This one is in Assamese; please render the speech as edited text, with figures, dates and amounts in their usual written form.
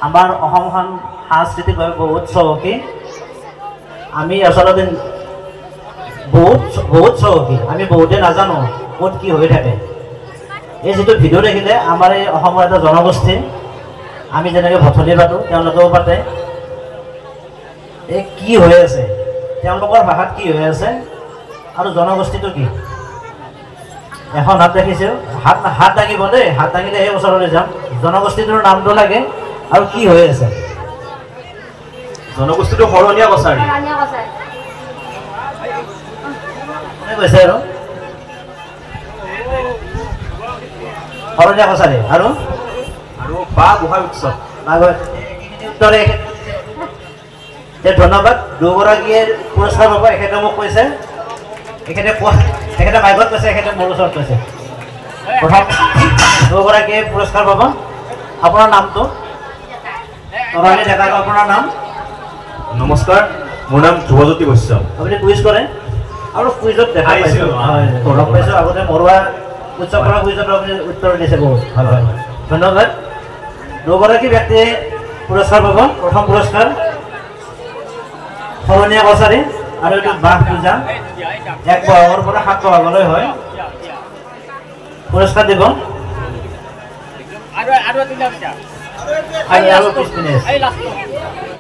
আমাৰ অসমখন সাংস্কৃতিকভাৱে বহুত চহকী। আমি আচলতে বহুত চহকী, আমি বহুতে নাজানো ক'ত কি হৈ থাকে। এই যিটো ভিডিঅ' দেখিলে আমাৰ এই অসমৰ এটা জনগোষ্ঠী, আমি যেনেকৈ ভঠলি পাতোঁ তেওঁলোকেও পাতে। এই কি হৈ আছে, তেওঁলোকৰ ভাষাত কি হৈ আছে আৰু জনগোষ্ঠীটো কি। এখন হাত দেখিছোঁ, হাত দাঙিব দেই, হাত দাঙিলে সেই ওচৰলৈ যাম। জনগোষ্ঠীটোৰ নামটো লাগে আৰু কি হৈ আছে। জনগোষ্ঠীটো শৰণীয়া কছাৰী। কোনে কৈছে আৰু শৰণীয়া কছাৰী আৰু বাঁহ গোঁসাই উৎসৱ। উত্তৰে ধন্যবাদ। দুগৰাকীয়ে পুৰস্কাৰ পাব। এখেতে মোক কৈছে, এখেতে মাইকত কৈছে, এখেতে মোৰ ওচৰত কৈছে। প্ৰথম দুগৰাকীয়ে পুৰস্কাৰ পাব। আপোনাৰ নামটো? তৰালী ডেকা। আপোনাৰ নাম? নমস্কাৰ, মোৰ নাম ধ্ৰুৱজ্যোতি বৈশ্য। আপুনি কুইজ কৰে আৰু কুইজত দেখা পাইছোঁ, লগ পাইছোঁ আগতে মৰুৱা উৎসৱ কৰা কুইজতো আপুনি উত্তৰ দিছে বহুত ভাল হয়। ধন্যবাদ। দুগৰাকী ব্যক্তিয়ে পুৰস্কাৰ পাব। প্ৰথম পুৰস্কাৰ শৰণীয়া কছাৰী আৰু এইটো বাঁহ পূজা 1 বহাগৰ পৰা 7 বহাগলৈ হয়। পুৰস্কাৰ দিব আৰু পিছপিনে